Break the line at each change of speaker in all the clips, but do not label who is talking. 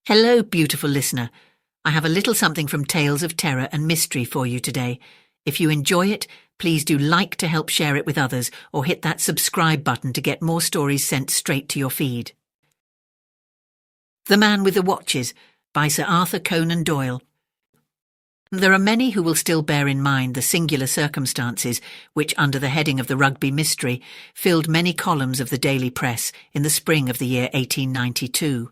Hello, beautiful listener. I have a little something from Tales of Terror and Mystery for you today. If you enjoy it, please do like to help share it with others or hit that subscribe button to get more stories sent straight to your feed. The Man with the Watches by Sir Arthur Conan Doyle. There are many who will still bear in mind the singular circumstances which, under the heading of the Rugby Mystery, filled many columns of the daily press in the spring of the year 1892.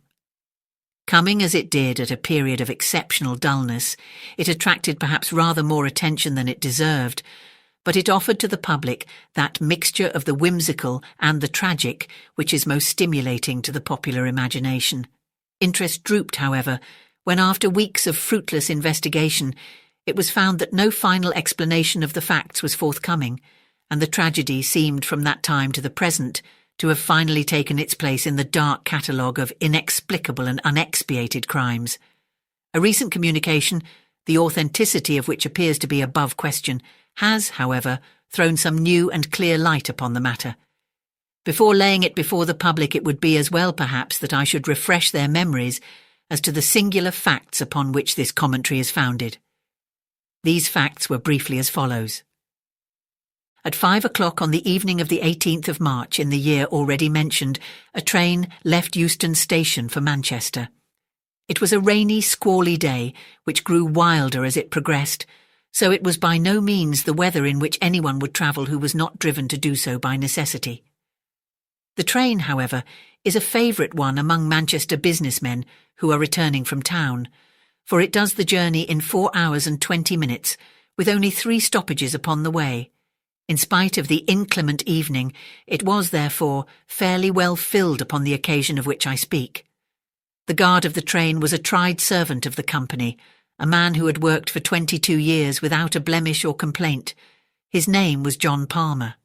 Coming as it did at a period of exceptional dullness, it attracted perhaps rather more attention than it deserved, but it offered to the public that mixture of the whimsical and the tragic which is most stimulating to the popular imagination. Interest drooped, however, when after weeks of fruitless investigation it was found that no final explanation of the facts was forthcoming, and the tragedy seemed from that time to the present to have finally taken its place in the dark catalogue of inexplicable and unexpiated crimes. A recent communication, the authenticity of which appears to be above question, has, however, thrown some new and clear light upon the matter. Before laying it before the public, it would be as well, perhaps, that I should refresh their memories as to the singular facts upon which this commentary is founded. These facts were briefly as follows. At 5 o'clock on the evening of the 18th of March in the year already mentioned, a train left Euston Station for Manchester. It was a rainy, squally day, which grew wilder as it progressed, so it was by no means the weather in which anyone would travel who was not driven to do so by necessity. The train, however, is a favourite one among Manchester businessmen who are returning from town, for it does the journey in 4 hours and 20 minutes, with only 3 stoppages upon the way. In spite of the inclement evening, it was, therefore, fairly well filled upon the occasion of which I speak. The guard of the train was a tried servant of the company, a man who had worked for 22 years without a blemish or complaint. His name was John Palmer.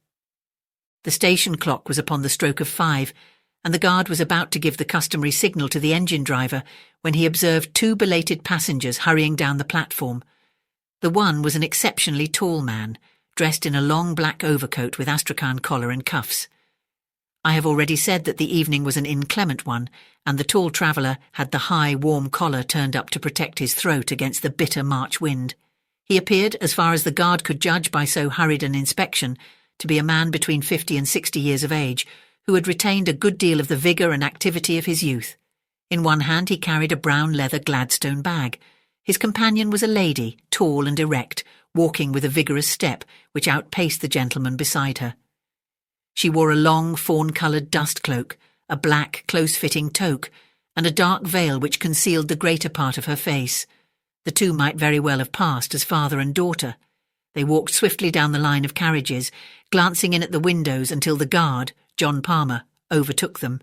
The station clock was upon the stroke of 5, and the guard was about to give the customary signal to the engine driver when he observed 2 belated passengers hurrying down the platform. The one was an exceptionally tall man, dressed in a long black overcoat with astrakhan collar and cuffs. I have already said that the evening was an inclement one, and the tall traveller had the high, warm collar turned up to protect his throat against the bitter March wind. He appeared, as far as the guard could judge by so hurried an inspection, to be a man between 50 and 60 years of age, who had retained a good deal of the vigour and activity of his youth. In one hand he carried a brown leather Gladstone bag. His companion was a lady, tall and erect, walking with a vigorous step which outpaced the gentleman beside her. She wore a long, fawn-coloured dust cloak, a black, close-fitting toque, and a dark veil which concealed the greater part of her face. The two might very well have passed as father and daughter. They walked swiftly down the line of carriages, glancing in at the windows until the guard, John Palmer, overtook them.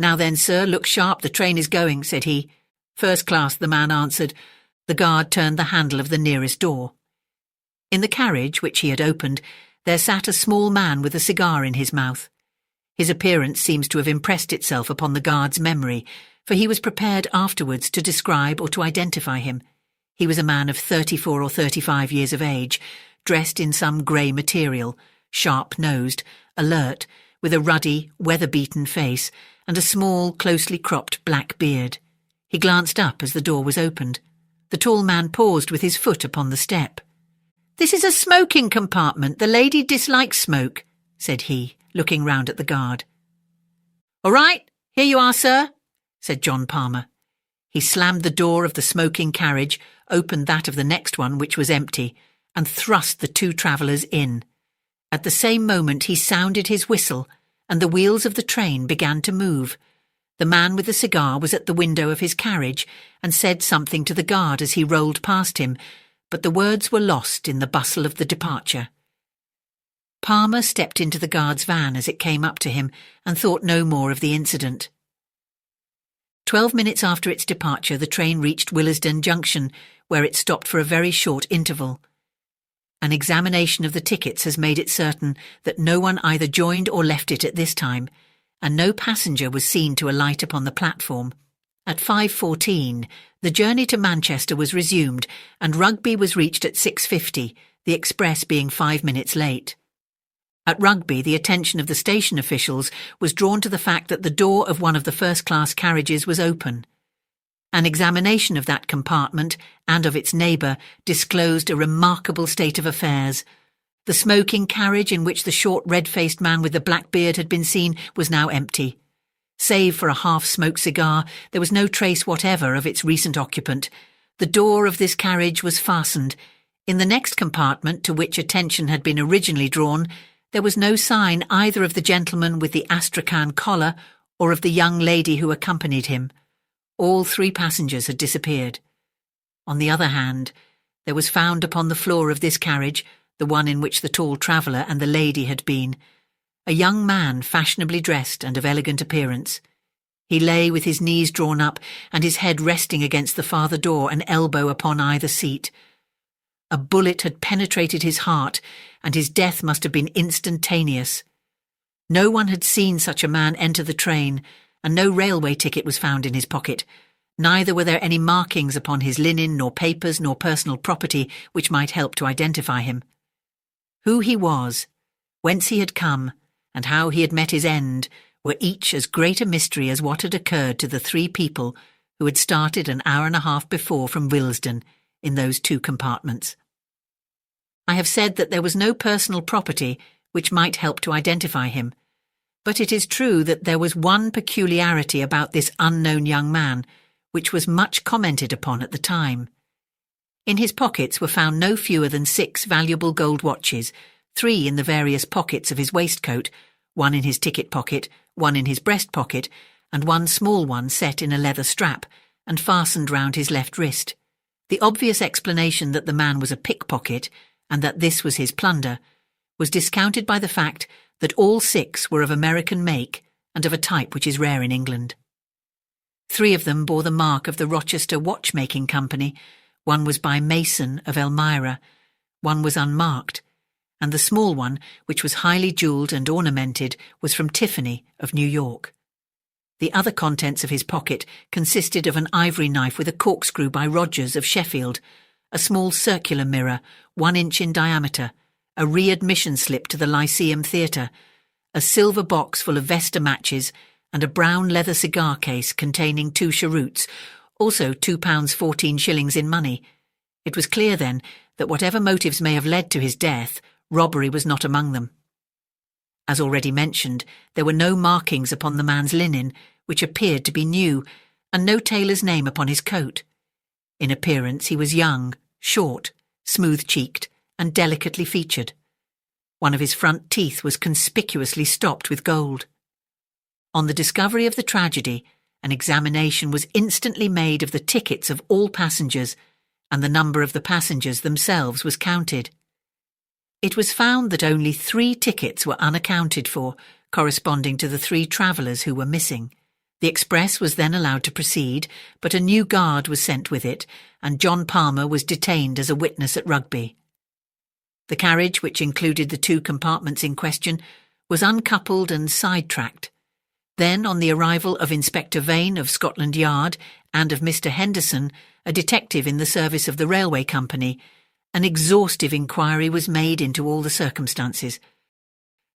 "Now then, sir, look sharp, the train is going," said he. "First class," the man answered. The guard turned the handle of the nearest door. In the carriage, which he had opened, there sat a small man with a cigar in his mouth. His appearance seems to have impressed itself upon the guard's memory, for he was prepared afterwards to describe or to identify him. He was a man of 34 or 35 years of age, dressed in some grey material, sharp-nosed, alert, with a ruddy, weather-beaten face and a small, closely cropped black beard. He glanced up as the door was opened. The tall man paused with his foot upon the step. "This is a smoking compartment. The lady dislikes smoke," said he, looking round at the guard. "All right, here you are, sir," said John Palmer. He slammed the door of the smoking carriage, opened that of the next one, which was empty, and thrust the 2 travellers in. At the same moment he sounded his whistle, and the wheels of the train began to move. The man with the cigar was at the window of his carriage and said something to the guard as he rolled past him, but the words were lost in the bustle of the departure. Palmer stepped into the guard's van as it came up to him and thought no more of the incident. 12 minutes after its departure, the train reached Willesden Junction, where it stopped for a very short interval. An examination of the tickets has made it certain that no one either joined or left it at this time, and no passenger was seen to alight upon the platform. At 5:14, the journey to Manchester was resumed, and Rugby was reached at 6:50, the express being 5 minutes late. At Rugby, the attention of the station officials was drawn to the fact that the door of one of the first-class carriages was open. An examination of that compartment and of its neighbour disclosed a remarkable state of affairs. The smoking carriage in which the short red-faced man with the black beard had been seen was now empty. Save for a half-smoked cigar, there was no trace whatever of its recent occupant. The door of this carriage was fastened. In the next compartment, to which attention had been originally drawn, there was no sign either of the gentleman with the astrakhan collar or of the young lady who accompanied him. All 3 passengers had disappeared. On the other hand, there was found upon the floor of this carriage, the one in which the tall traveller and the lady had been, a young man fashionably dressed and of elegant appearance. He lay with his knees drawn up and his head resting against the farther door, an elbow upon either seat. A bullet had penetrated his heart, and his death must have been instantaneous. No one had seen such a man enter the train, and no railway ticket was found in his pocket. Neither were there any markings upon his linen, nor papers, nor personal property which might help to identify him. Who he was, whence he had come, and how he had met his end were each as great a mystery as what had occurred to the 3 people who had started an hour and a half before from Willesden in those 2 compartments. I have said that there was no personal property which might help to identify him, but it is true that there was one peculiarity about this unknown young man which was much commented upon at the time. In his pockets were found no fewer than 6 valuable gold watches, 3 in the various pockets of his waistcoat, 1 in his ticket pocket, 1 in his breast pocket, and 1 small one set in a leather strap and fastened round his left wrist. The obvious explanation that the man was a pickpocket, and that this was his plunder, was discounted by the fact that all 6 were of American make and of a type which is rare in England. 3 of them bore the mark of the Rochester Watchmaking Company, 1 was by Mason of Elmira, 1 was unmarked, and the small one, which was highly jewelled and ornamented, was from Tiffany of New York. The other contents of his pocket consisted of an ivory knife with a corkscrew by Rogers of Sheffield, a small circular mirror, 1 inch in diameter, a readmission slip to the Lyceum Theatre, a silver box full of Vesta matches, and a brown leather cigar case containing 2 cheroots, also £2.14 in money. It was clear, then, that whatever motives may have led to his death, robbery was not among them. As already mentioned, there were no markings upon the man's linen, which appeared to be new, and no tailor's name upon his coat. In appearance he was young, short, smooth-cheeked, and delicately featured. One of his front teeth was conspicuously stopped with gold. On the discovery of the tragedy, an examination was instantly made of the tickets of all passengers, and the number of the passengers themselves was counted. It was found that only 3 tickets were unaccounted for, corresponding to the 3 travellers who were missing. The express was then allowed to proceed, but a new guard was sent with it, and John Palmer was detained as a witness at Rugby. The carriage, which included the 2 compartments in question, was uncoupled and sidetracked. Then, on the arrival of Inspector Vane of Scotland Yard and of Mr. Henderson, a detective in the service of the railway company, an exhaustive inquiry was made into all the circumstances.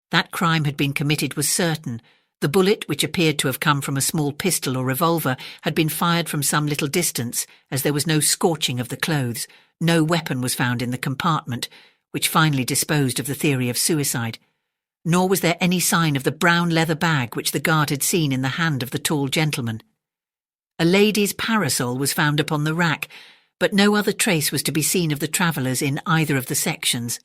That crime had been committed was certain. The bullet, which appeared to have come from a small pistol or revolver, had been fired from some little distance, as there was no scorching of the clothes. No weapon was found in the compartment, which finally disposed of the theory of suicide. Nor was there any sign of the brown leather bag which the guard had seen in the hand of the tall gentleman. A lady's parasol was found upon the rack, but no other trace was to be seen of the travellers in either of the sections.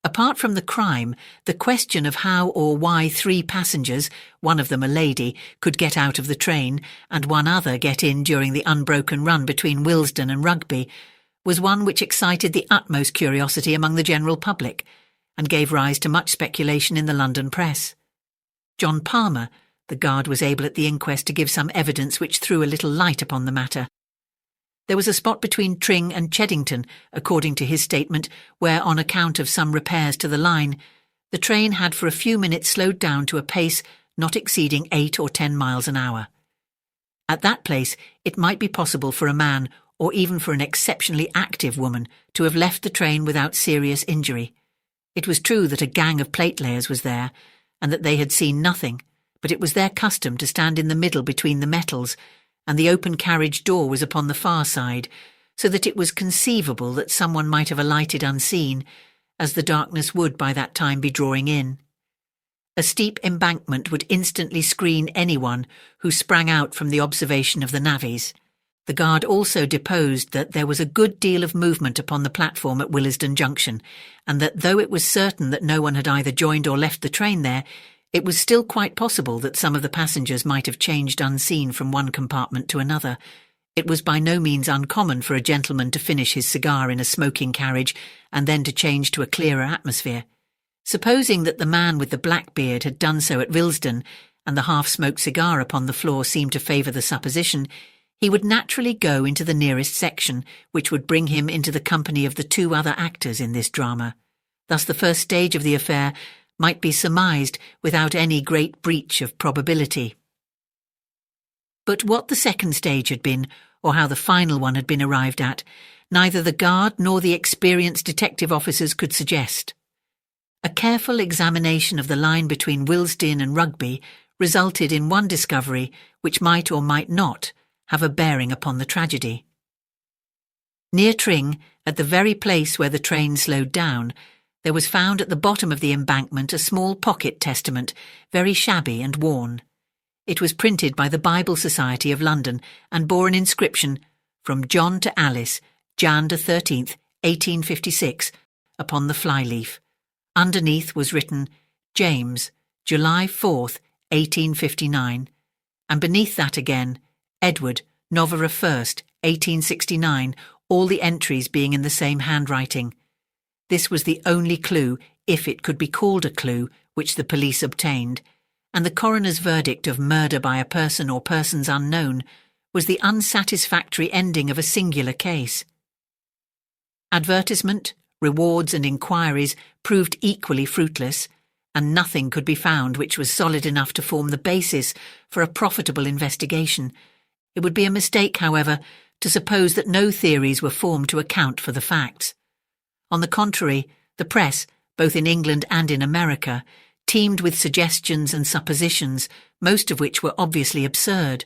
Apart from the crime, the question of how or why 3 passengers, one of them a lady, could get out of the train and one other get in during the unbroken run between Willesden and Rugby was one which excited the utmost curiosity among the general public and gave rise to much speculation in the London press. John Palmer, the guard, was able at the inquest to give some evidence which threw a little light upon the matter. There was a spot between Tring and Cheddington, according to his statement, where, on account of some repairs to the line, the train had for a few minutes slowed down to a pace not exceeding 8 or 10 miles an hour. At that place, it might be possible for a man, or even for an exceptionally active woman, to have left the train without serious injury. It was true that a gang of platelayers was there, and that they had seen nothing, but it was their custom to stand in the middle between the metals, and the open carriage door was upon the far side, so that it was conceivable that someone might have alighted unseen, as the darkness would by that time be drawing in. A steep embankment would instantly screen anyone who sprang out from the observation of the navvies. The guard also deposed that there was a good deal of movement upon the platform at Willesden Junction, and that though it was certain that no one had either joined or left the train there, it was still quite possible that some of the passengers might have changed unseen from one compartment to another. It was by no means uncommon for a gentleman to finish his cigar in a smoking carriage and then to change to a clearer atmosphere. Supposing that the man with the black beard had done so at Willesden, and the half-smoked cigar upon the floor seemed to favour the supposition, he would naturally go into the nearest section, which would bring him into the company of the two other actors in this drama. Thus the first stage of the affair might be surmised without any great breach of probability. But what the second stage had been, or how the final one had been arrived at, neither the guard nor the experienced detective officers could suggest. A careful examination of the line between Willesden and Rugby resulted in one discovery which might or might not have a bearing upon the tragedy. Near Tring, at the very place where the train slowed down, there was found at the bottom of the embankment a small pocket testament, very shabby and worn. It was printed by the Bible Society of London and bore an inscription, "From John to Alice, Jan the 13th, 1856, upon the flyleaf. Underneath was written, James, July 4th, 1859, and beneath that again, Edward, November 1st, 1869, all the entries being in the same handwriting. This was the only clue, if it could be called a clue, which the police obtained, and the coroner's verdict of murder by a person or persons unknown was the unsatisfactory ending of a singular case. Advertisement, rewards and inquiries proved equally fruitless, and nothing could be found which was solid enough to form the basis for a profitable investigation. It would be a mistake, however, to suppose that no theories were formed to account for the facts. On the contrary, the press, both in England and in America, teemed with suggestions and suppositions, most of which were obviously absurd.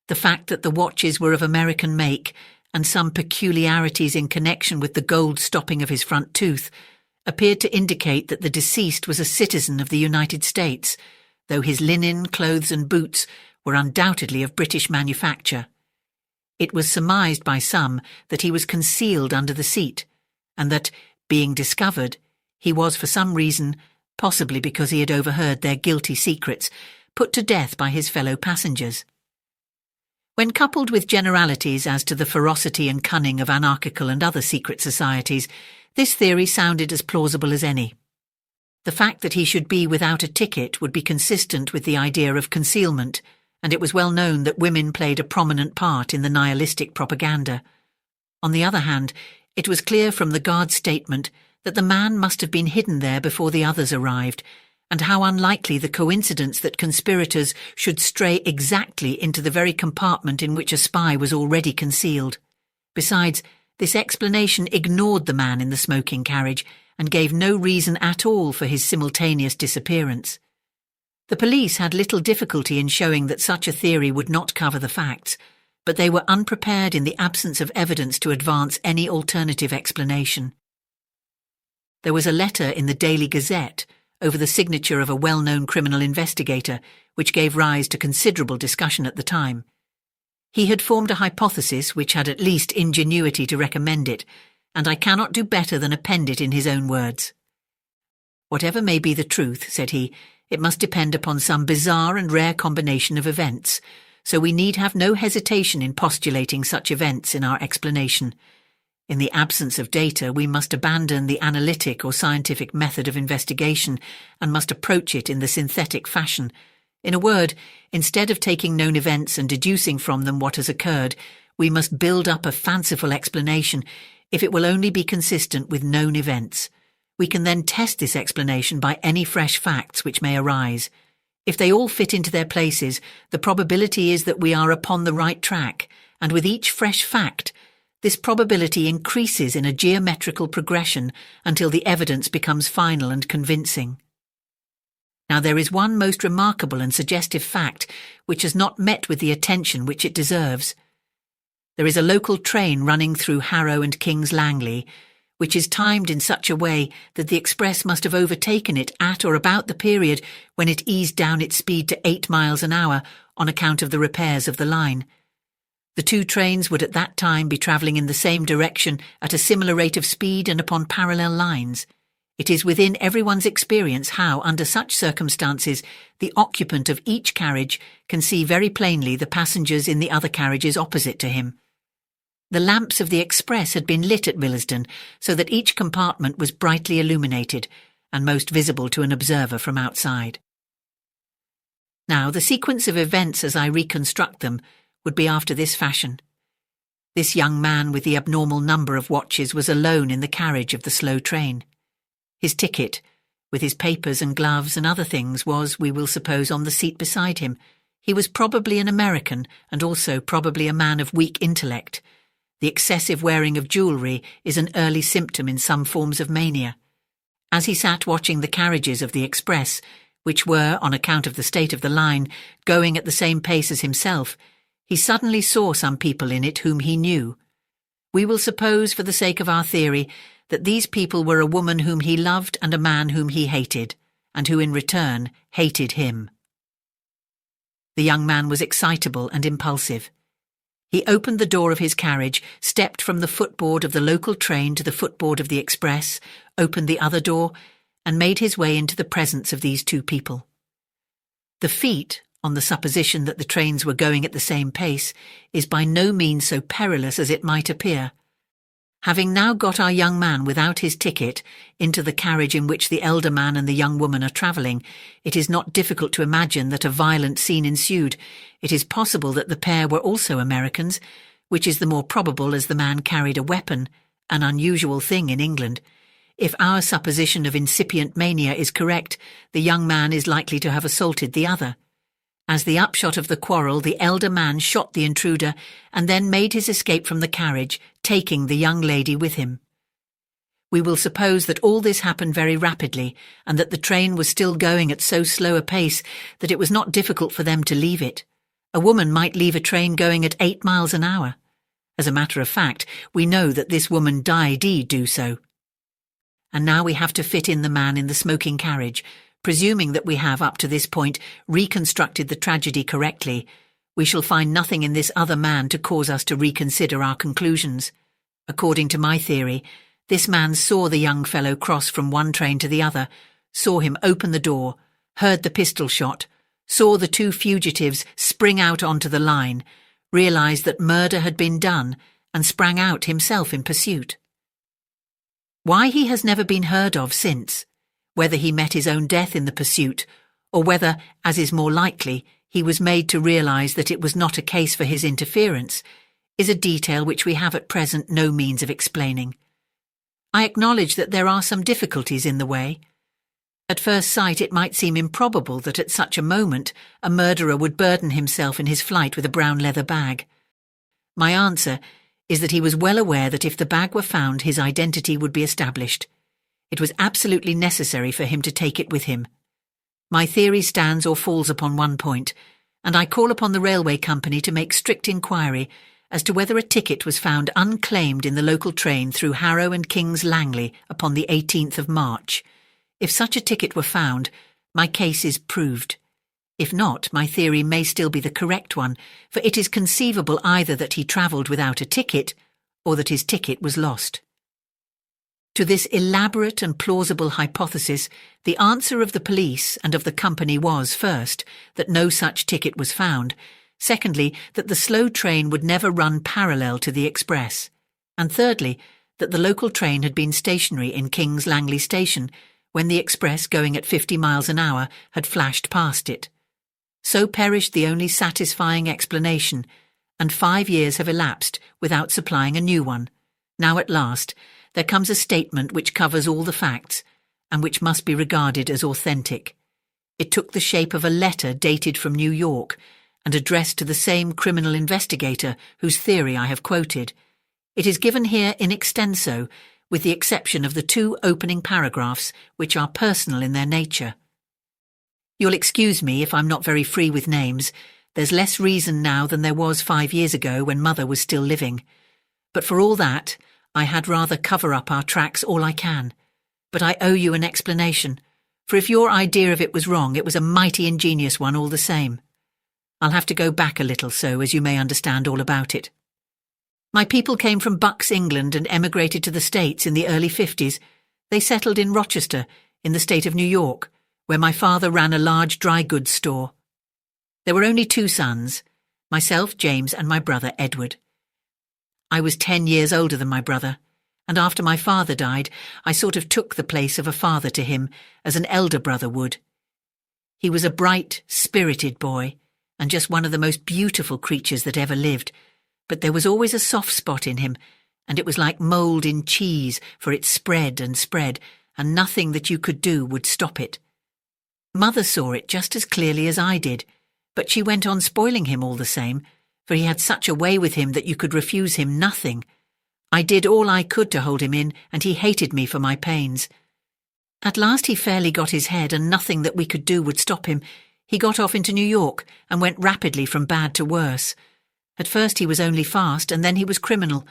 The fact that the watches were of American make, and some peculiarities in connection with the gold stopping of his front tooth, appeared to indicate that the deceased was a citizen of the United States, though his linen, clothes and boots were undoubtedly of British manufacture. It was surmised by some that he was concealed under the seat, and that, being discovered, he was for some reason, possibly because he had overheard their guilty secrets, put to death by his fellow passengers. When coupled with generalities as to the ferocity and cunning of anarchical and other secret societies, this theory sounded as plausible as any. The fact that he should be without a ticket would be consistent with the idea of concealment, and it was well known that women played a prominent part in the nihilistic propaganda. On the other hand, it was clear from the guard's statement that the man must have been hidden there before the others arrived, and how unlikely the coincidence that conspirators should stray exactly into the very compartment in which a spy was already concealed. Besides, this explanation ignored the man in the smoking carriage and gave no reason at all for his simultaneous disappearance. The police had little difficulty in showing that such a theory would not cover the facts, but they were unprepared in the absence of evidence to advance any alternative explanation. There was a letter in the Daily Gazette over the signature of a well-known criminal investigator, which gave rise to considerable discussion at the time. He had formed a hypothesis which had at least ingenuity to recommend it, and I cannot do better than append it in his own words. "Whatever may be the truth," said he, "it must depend upon some bizarre and rare combination of events, so we need have no hesitation in postulating such events in our explanation. In the absence of data, we must abandon the analytic or scientific method of investigation and must approach it in the synthetic fashion. In a word, instead of taking known events and deducing from them what has occurred, we must build up a fanciful explanation, if it will only be consistent with known events. We can then test this explanation by any fresh facts which may arise. If they all fit into their places, the probability is that we are upon the right track, and with each fresh fact, this probability increases in a geometrical progression until the evidence becomes final and convincing." Now there is one most remarkable and suggestive fact which has not met with the attention which it deserves. There is a local train running through Harrow and King's Langley, which is timed in such a way that the express must have overtaken it at or about the period when it eased down its speed to 8 miles an hour on account of the repairs of the line. The two trains would at that time be travelling in the same direction at a similar rate of speed and upon parallel lines. It is within everyone's experience how, under such circumstances, the occupant of each carriage can see very plainly the passengers in the other carriages opposite to him. The lamps of the express had been lit at Willesden so that each compartment was brightly illuminated and most visible to an observer from outside. Now, the sequence of events as I reconstruct them would be after this fashion. This young man with the abnormal number of watches was alone in the carriage of the slow train. His ticket, with his papers and gloves and other things, was, we will suppose, on the seat beside him. He was probably an American and also probably a man of weak intellect. The excessive wearing of jewellery is an early symptom in some forms of mania. As he sat watching the carriages of the express, which were, on account of the state of the line, going at the same pace as himself, he suddenly saw some people in it whom he knew. We will suppose, for the sake of our theory, that these people were a woman whom he loved and a man whom he hated, and who in return hated him. The young man was excitable and impulsive. He opened the door of his carriage, stepped from the footboard of the local train to the footboard of the express, opened the other door, and made his way into the presence of these two people. The feat, on the supposition that the trains were going at the same pace, is by no means so perilous as it might appear. Having now got our young man without his ticket into the carriage in which the elder man and the young woman are travelling, it is not difficult to imagine that a violent scene ensued. It is possible that the pair were also Americans, which is the more probable as the man carried a weapon, an unusual thing in England. If our supposition of incipient mania is correct, the young man is likely to have assaulted the other. As the upshot of the quarrel, the elder man shot the intruder and then made his escape from the carriage, taking the young lady with him. We will suppose that all this happened very rapidly and that the train was still going at so slow a pace that it was not difficult for them to leave it. A woman might leave a train going at 8 miles an hour. As a matter of fact, we know that this woman did do so. And now we have to fit in the man in the smoking carriage. Presuming that we have, up to this point, reconstructed the tragedy correctly, we shall find nothing in this other man to cause us to reconsider our conclusions. According to my theory, this man saw the young fellow cross from one train to the other, saw him open the door, heard the pistol shot, saw the two fugitives spring out onto the line, realised that murder had been done, and sprang out himself in pursuit. Why he has never been heard of since, whether he met his own death in the pursuit, or whether, as is more likely, he was made to realise that it was not a case for his interference, is a detail which we have at present no means of explaining. I acknowledge that there are some difficulties in the way. At first sight it might seem improbable that at such a moment a murderer would burden himself in his flight with a brown leather bag. My answer is that he was well aware that if the bag were found his identity would be established. It was absolutely necessary for him to take it with him. My theory stands or falls upon one point, and I call upon the railway company to make strict inquiry as to whether a ticket was found unclaimed in the local train through Harrow and King's Langley upon the 18th of March. If such a ticket were found, my case is proved. If not, my theory may still be the correct one, for it is conceivable either that he travelled without a ticket or that his ticket was lost. To this elaborate and plausible hypothesis, the answer of the police and of the company was, first, that no such ticket was found, secondly, that the slow train would never run parallel to the express, and thirdly, that the local train had been stationary in King's Langley station when the express, going at 50 miles an hour, had flashed past it. So perished the only satisfying explanation, and 5 years have elapsed without supplying a new one. Now at last, there comes a statement which covers all the facts, and which must be regarded as authentic. It took the shape of a letter dated from New York, and addressed to the same criminal investigator whose theory I have quoted. It is given here in extenso, with the exception of the 2 opening paragraphs, which are personal in their nature. You'll excuse me if I'm not very free with names. There's less reason now than there was 5 years ago when Mother was still living. But for all that, I had rather cover up our tracks all I can. But I owe you an explanation, for if your idea of it was wrong, it was a mighty ingenious one all the same. I'll have to go back a little so as you may understand all about it. My people came from Bucks, England, and emigrated to the States in the early 50s. They settled in Rochester, in the state of New York, where my father ran a large dry goods store. There were only 2 sons, myself, James, and my brother, Edward. I was 10 years older than my brother, and after my father died, I sort of took the place of a father to him, as an elder brother would. He was a bright, spirited boy, and just one of the most beautiful creatures that ever lived, but there was always a soft spot in him, and it was like mould in cheese, for it spread and spread, and nothing that you could do would stop it. Mother saw it just as clearly as I did, but she went on spoiling him all the same, for he had such a way with him that you could refuse him nothing. I did all I could to hold him in, and he hated me for my pains. At last he fairly got his head, and nothing that we could do would stop him. He got off into New York, and went rapidly from bad to worse. At first he was only fast, and then he was criminal.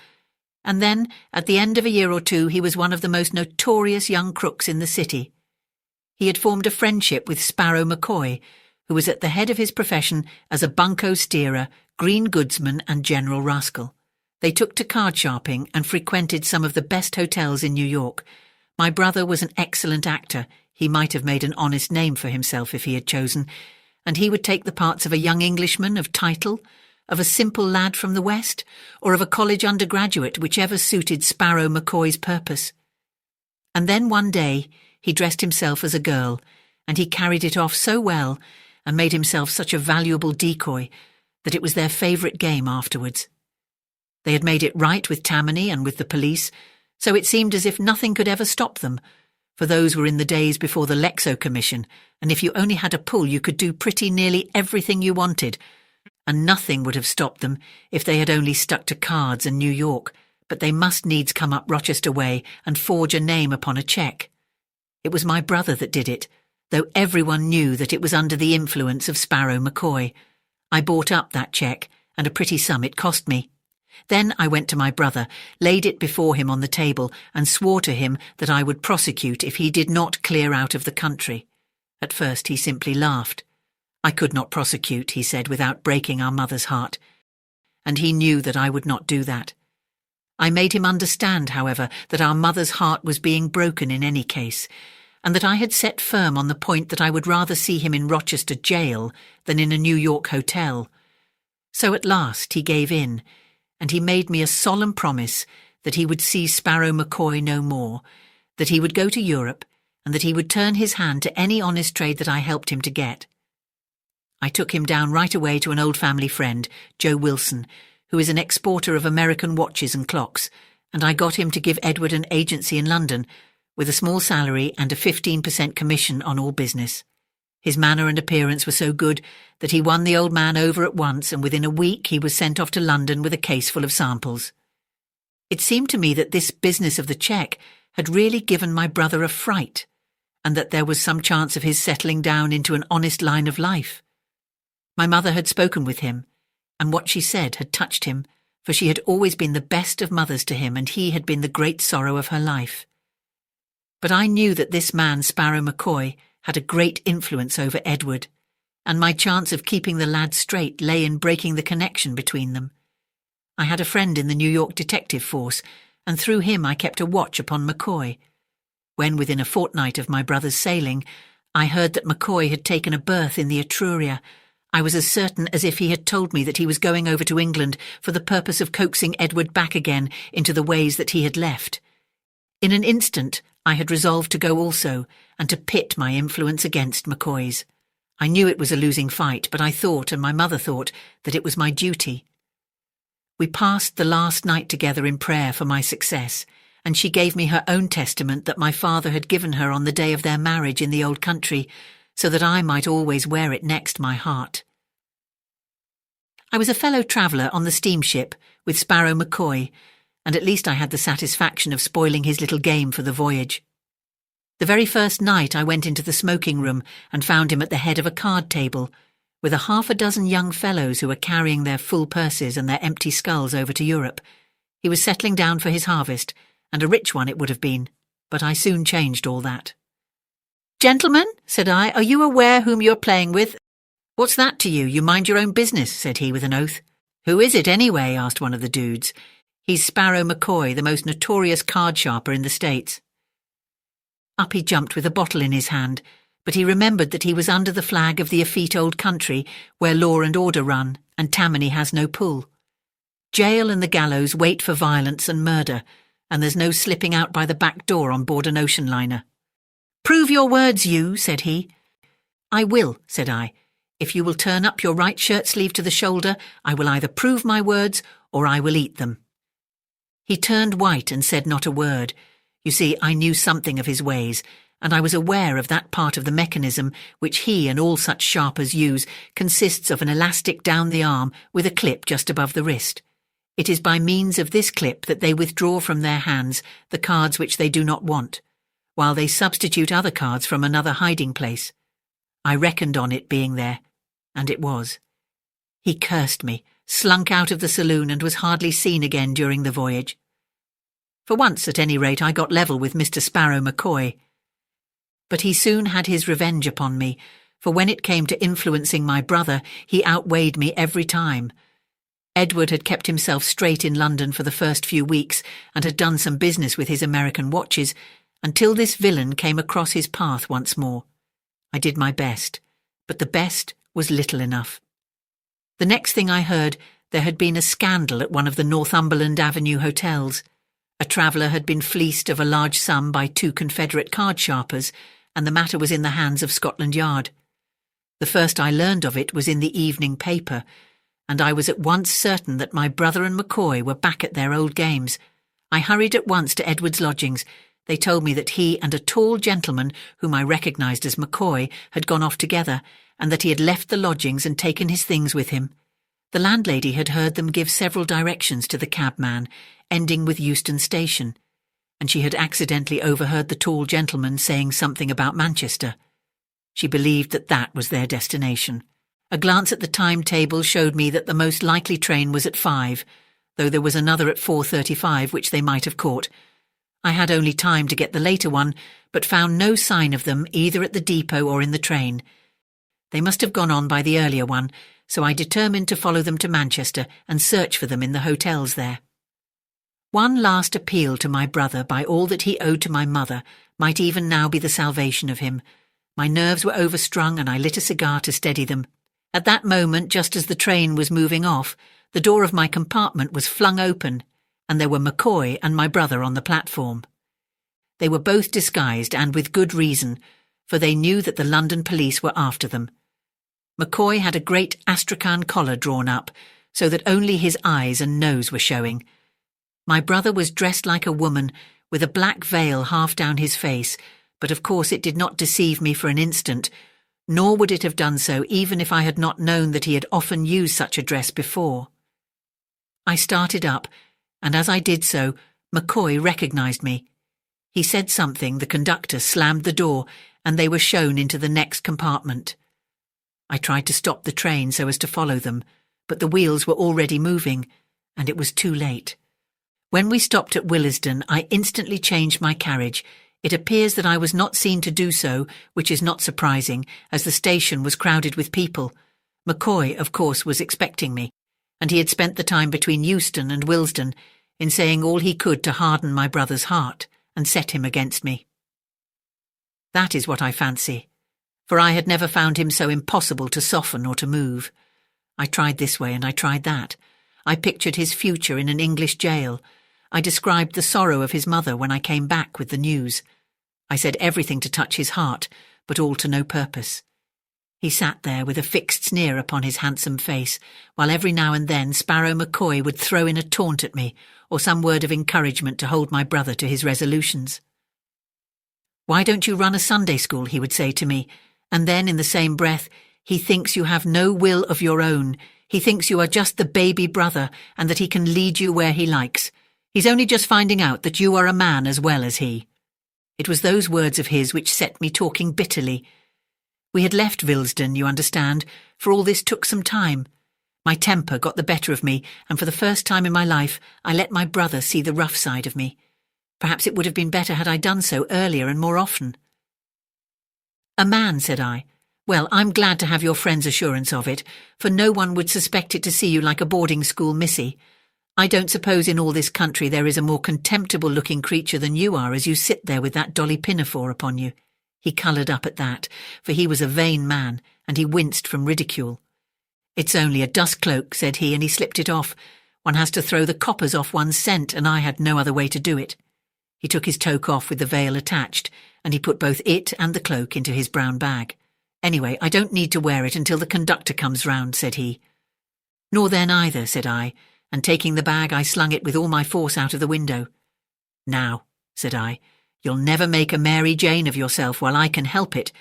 And then, at the end of a year or 2, he was one of the most notorious young crooks in the city. He had formed a friendship with Sparrow McCoy, who was at the head of his profession as a bunco steerer, green goodsman and general rascal. They took to card sharping and frequented some of the best hotels in New York. My brother was an excellent actor. He might have made an honest name for himself if he had chosen, and he would take the parts of a young Englishman of title, of a simple lad from the West, or of a college undergraduate, whichever suited Sparrow McCoy's purpose. And then one day he dressed himself as a girl, and he carried it off so well and made himself such a valuable decoy that it was their favourite game afterwards. They had made it right with Tammany and with the police, so it seemed as if nothing could ever stop them, for those were in the days before the Lexo Commission, and if you only had a pull you could do pretty nearly everything you wanted, and nothing would have stopped them if they had only stuck to cards and New York, but they must needs come up Rochester way and forge a name upon a cheque. It was my brother that did it, though everyone knew that it was under the influence of Sparrow McCoy. I bought up that cheque, and a pretty sum it cost me. Then I went to my brother, laid it before him on the table, and swore to him that I would prosecute if he did not clear out of the country. At first he simply laughed. I could not prosecute, he said, without breaking our mother's heart, and he knew that I would not do that. I made him understand, however, that our mother's heart was being broken in any case, and that I had set firm on the point that I would rather see him in Rochester jail than in a New York hotel. So at last he gave in, and he made me a solemn promise that he would see Sparrow McCoy no more, that he would go to Europe, and that he would turn his hand to any honest trade that I helped him to get. I took him down right away to an old family friend, Joe Wilson, who is an exporter of American watches and clocks, and I got him to give Edward an agency in London, with a small salary and a 15% commission on all business. His manner and appearance were so good that he won the old man over at once, and within a week he was sent off to London with a case full of samples. It seemed to me that this business of the cheque had really given my brother a fright, and that there was some chance of his settling down into an honest line of life. My mother had spoken with him, and what she said had touched him, for she had always been the best of mothers to him, and he had been the great sorrow of her life. But I knew that this man, Sparrow McCoy, had a great influence over Edward, and my chance of keeping the lad straight lay in breaking the connection between them. I had a friend in the New York detective force, and through him I kept a watch upon McCoy. When, within a fortnight of my brother's sailing, I heard that McCoy had taken a berth in the Etruria, I was as certain as if he had told me that he was going over to England for the purpose of coaxing Edward back again into the ways that he had left. In an instant, I had resolved to go also, and to pit my influence against McCoy's. I knew it was a losing fight, but I thought, and my mother thought, that it was my duty. We passed the last night together in prayer for my success, and she gave me her own testament that my father had given her on the day of their marriage in the old country, so that I might always wear it next my heart. I was a fellow traveller on the steamship with Sparrow McCoy, and at least I had the satisfaction of spoiling his little game for the voyage. The very first night I went into the smoking room and found him at the head of a card table, with a half a dozen young fellows who were carrying their full purses and their empty skulls over to Europe. He was settling down for his harvest, and a rich one it would have been, but I soon changed all that. "Gentlemen," said I, "are you aware whom you're playing with?" "What's that to you? You mind your own business," said he with an oath. "Who is it anyway?" asked one of the dudes. "He's Sparrow McCoy, the most notorious card sharper in the States." Up he jumped with a bottle in his hand, but he remembered that he was under the flag of the effete old country where law and order run, and Tammany has no pull. Jail and the gallows wait for violence and murder, and there's no slipping out by the back door on board an ocean liner. "Prove your words, you," said he. "I will," said I. "If you will turn up your right shirt sleeve to the shoulder, I will either prove my words or I will eat them." He turned white and said not a word. You see, I knew something of his ways, and I was aware of that part of the mechanism which he and all such sharpers use consists of an elastic down the arm with a clip just above the wrist. It is by means of this clip that they withdraw from their hands the cards which they do not want, while they substitute other cards from another hiding place. I reckoned on it being there, and it was. He cursed me, slunk out of the saloon, and was hardly seen again during the voyage. For once, at any rate, I got level with Mr. Sparrow McCoy. But he soon had his revenge upon me, for when it came to influencing my brother, he outweighed me every time. Edward had kept himself straight in London for the first few weeks, and had done some business with his American watches, until this villain came across his path once more. I did my best, but the best was little enough. The next thing I heard, there had been a scandal at one of the Northumberland Avenue hotels. A traveller had been fleeced of a large sum by 2 Confederate card sharpers, and the matter was in the hands of Scotland Yard. The first I learned of it was in the evening paper, and I was at once certain that my brother and McCoy were back at their old games. I hurried at once to Edward's lodgings. They told me that he and a tall gentleman, whom I recognised as McCoy, had gone off together, and that he had left the lodgings and taken his things with him. The landlady had heard them give several directions to the cabman, ending with Euston Station, and she had accidentally overheard the tall gentleman saying something about Manchester. She believed that that was their destination. A glance at the timetable showed me that the most likely train was at 5, though there was another at 4:35 which they might have caught. I had only time to get the later one, but found no sign of them either at the depot or in the train. They must have gone on by the earlier one, so I determined to follow them to Manchester and search for them in the hotels there. One last appeal to my brother by all that he owed to my mother might even now be the salvation of him. My nerves were overstrung, and I lit a cigar to steady them. At that moment, just as the train was moving off, the door of my compartment was flung open, and there were McCoy and my brother on the platform. They were both disguised, and with good reason, for they knew that the London police were after them. McCoy had a great astrakhan collar drawn up, so that only his eyes and nose were showing. My brother was dressed like a woman, with a black veil half down his face, but of course it did not deceive me for an instant, nor would it have done so even if I had not known that he had often used such a dress before. I started up, and as I did so, McCoy recognised me. He said something, the conductor slammed the door, and they were shown into the next compartment. I tried to stop the train so as to follow them, but the wheels were already moving, and it was too late. When we stopped at Willesden, I instantly changed my carriage. It appears that I was not seen to do so, which is not surprising, as the station was crowded with people. McCoy, of course, was expecting me, and he had spent the time between Euston and Willesden in saying all he could to harden my brother's heart and set him against me. That is what I fancy, for I had never found him so impossible to soften or to move. I tried this way and I tried that. I pictured his future in an English jail. I described the sorrow of his mother when I came back with the news. I said everything to touch his heart, but all to no purpose. He sat there with a fixed sneer upon his handsome face, while every now and then Sparrow McCoy would throw in a taunt at me, or some word of encouragement to hold my brother to his resolutions. "Why don't you run a Sunday school?" he would say to me, and then in the same breath, "He thinks you have no will of your own. He thinks you are just the baby brother, and that he can lead you where he likes. He's only just finding out that you are a man as well as he." It was those words of his which set me talking bitterly. We had left Willesden, you understand, for all this took some time. My temper got the better of me, and for the first time in my life I let my brother see the rough side of me. Perhaps it would have been better had I done so earlier and more often. "A man," said I. "Well, I'm glad to have your friend's assurance of it, for no one would suspect it to see you like a boarding-school missy. I don't suppose in all this country there is a more contemptible-looking creature than you are as you sit there with that dolly pinafore upon you." He coloured up at that, for he was a vain man, and he winced from ridicule. "It's only a dust cloak," said he, and he slipped it off. "One has to throw the coppers off one's scent, and I had no other way to do it." He took his toque off with the veil attached, and he put both it and the cloak into his brown bag. "Anyway, I don't need to wear it until the conductor comes round," said he. "Nor then either," said I, and taking the bag I slung it with all my force out of the window. "Now," said I, "you'll never make a Mary Jane of yourself while I can help it.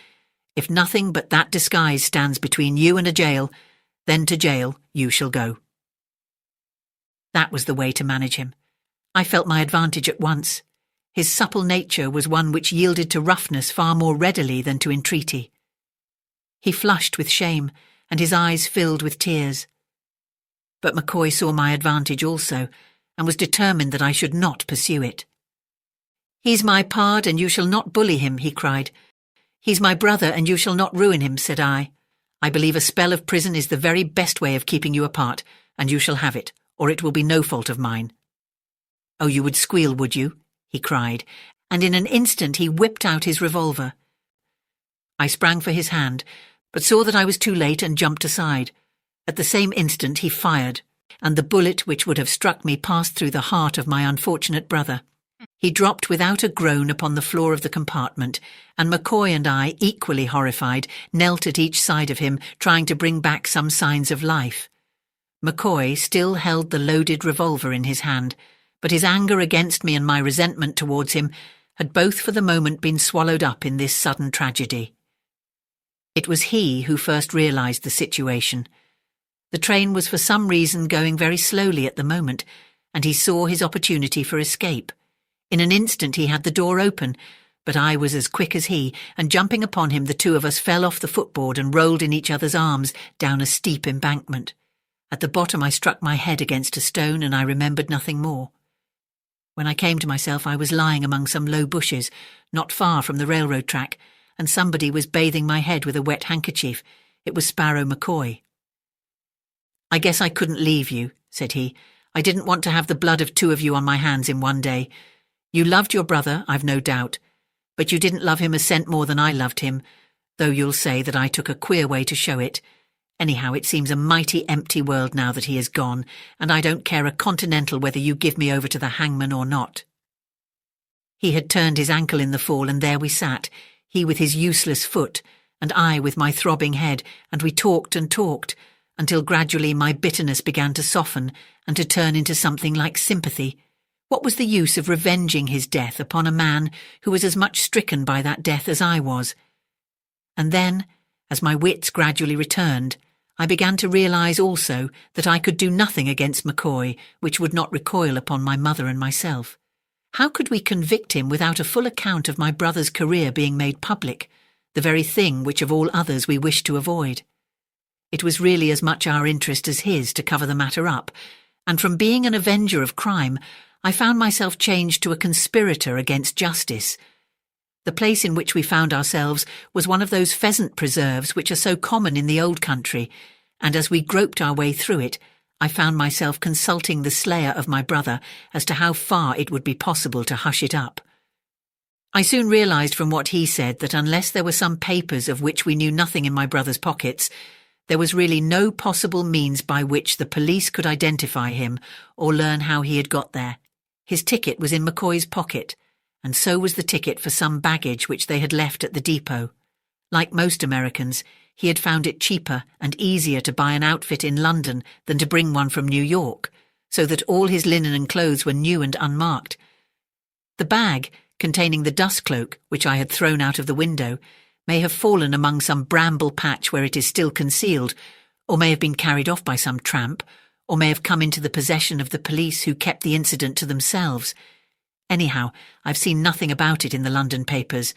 If nothing but that disguise stands between you and a jail, then to jail you shall go." That was the way to manage him. I felt my advantage at once. His supple nature was one which yielded to roughness far more readily than to entreaty. He flushed with shame, and his eyes filled with tears. But McCoy saw my advantage also, and was determined that I should not pursue it. "He's my pard, and you shall not bully him," he cried. "He's my brother, and you shall not ruin him," said I. "I believe a spell of prison is the very best way of keeping you apart, and you shall have it, or it will be no fault of mine." "Oh, you would squeal, would you?" he cried, and in an instant he whipped out his revolver. I sprang for his hand, but saw that I was too late and jumped aside. At the same instant he fired, and the bullet which would have struck me passed through the heart of my unfortunate brother. He dropped without a groan upon the floor of the compartment, and McCoy and I, equally horrified, knelt at each side of him, trying to bring back some signs of life. McCoy still held the loaded revolver in his hand, but his anger against me and my resentment towards him had both for the moment been swallowed up in this sudden tragedy. It was he who first realised the situation. The train was for some reason going very slowly at the moment, and he saw his opportunity for escape. In an instant he had the door open, but I was as quick as he, and jumping upon him the two of us fell off the footboard and rolled in each other's arms down a steep embankment. At the bottom I struck my head against a stone, and I remembered nothing more. When I came to myself I was lying among some low bushes, not far from the railroad track, and somebody was bathing my head with a wet handkerchief. It was Sparrow McCoy. "I guess I couldn't leave you," said he. "I didn't want to have the blood of two of you on my hands in one day. You loved your brother, I've no doubt, but you didn't love him a cent more than I loved him, though you'll say that I took a queer way to show it. Anyhow, it seems a mighty empty world now that he is gone, and I don't care a continental whether you give me over to the hangman or not." He had turned his ankle in the fall, and there we sat, he with his useless foot, and I with my throbbing head, and we talked and talked, until gradually my bitterness began to soften and to turn into something like sympathy. What was the use of revenging his death upon a man who was as much stricken by that death as I was? And then, as my wits gradually returned, I began to realise also that I could do nothing against McCoy which would not recoil upon my mother and myself. How could we convict him without a full account of my brother's career being made public, the very thing which of all others we wished to avoid? It was really as much our interest as his to cover the matter up, and from being an avenger of crime, I found myself changed to a conspirator against justice. The place in which we found ourselves was one of those pheasant preserves which are so common in the old country, and as we groped our way through it, I found myself consulting the slayer of my brother as to how far it would be possible to hush it up. I soon realised from what he said that unless there were some papers of which we knew nothing in my brother's pockets, there was really no possible means by which the police could identify him or learn how he had got there. His ticket was in McCoy's pocket, and so was the ticket for some baggage which they had left at the depot. Like most Americans, he had found it cheaper and easier to buy an outfit in London than to bring one from New York, so that all his linen and clothes were new and unmarked. The bag, containing the dust cloak which I had thrown out of the window, may have fallen among some bramble patch where it is still concealed, or may have been carried off by some tramp, or may have come into the possession of the police who kept the incident to themselves. Anyhow, I've seen nothing about it in the London papers.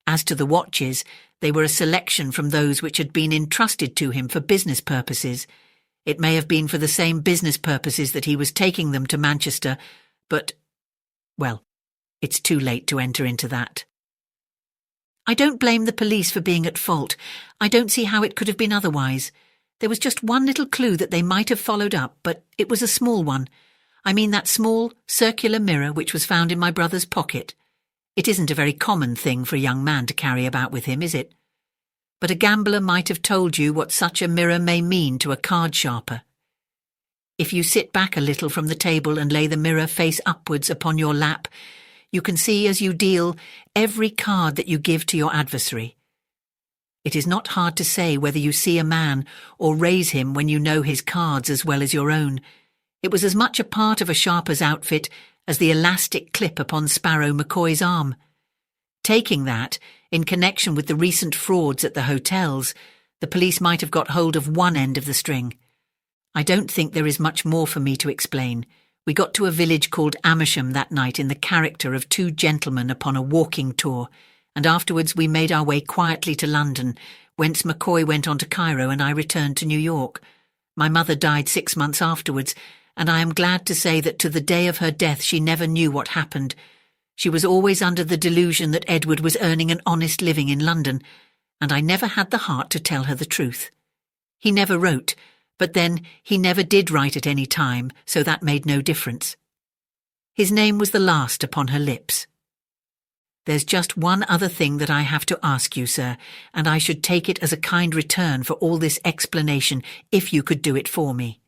As to the watches, they were a selection from those which had been entrusted to him for business purposes. It may have been for the same business purposes that he was taking them to Manchester, but, well, it's too late to enter into that. I don't blame the police for being at fault. I don't see how it could have been otherwise. There was just one little clue that they might have followed up, but it was a small one. I mean that small, circular mirror which was found in my brother's pocket. It isn't a very common thing for a young man to carry about with him, is it? But a gambler might have told you what such a mirror may mean to a card sharper. If you sit back a little from the table and lay the mirror face upwards upon your lap, you can see as you deal every card that you give to your adversary. It is not hard to say whether you see a man or raise him when you know his cards as well as your own. It was as much a part of a sharper's outfit as the elastic clip upon Sparrow McCoy's arm. Taking that, in connection with the recent frauds at the hotels, the police might have got hold of one end of the string. I don't think there is much more for me to explain. We got to a village called Amersham that night in the character of two gentlemen upon a walking tour, and afterwards we made our way quietly to London, whence McCoy went on to Cairo and I returned to New York. My mother died 6 months afterwards, and I am glad to say that to the day of her death she never knew what happened. She was always under the delusion that Edward was earning an honest living in London, and I never had the heart to tell her the truth. He never wrote, but then he never did write at any time, so that made no difference. His name was the last upon her lips. There's just one other thing that I have to ask you, sir, and I should take it as a kind return for all this explanation if you could do it for me.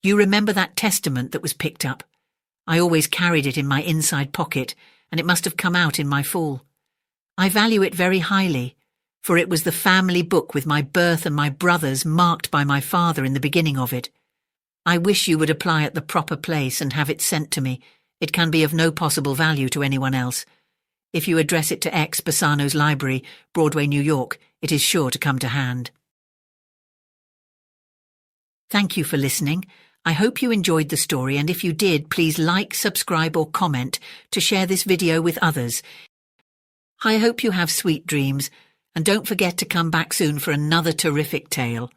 You remember that testament that was picked up? I always carried it in my inside pocket, and it must have come out in my fall. I value it very highly, for it was the family book with my birth and my brothers marked by my father in the beginning of it. I wish you would apply at the proper place and have it sent to me. It can be of no possible value to anyone else. If you address it to X Bassano's Library, Broadway, New York, it is sure to come to hand. Thank you for listening. I hope you enjoyed the story, and if you did, please like, subscribe or comment to share this video with others. I hope you have sweet dreams, and don't forget to come back soon for another terrific tale.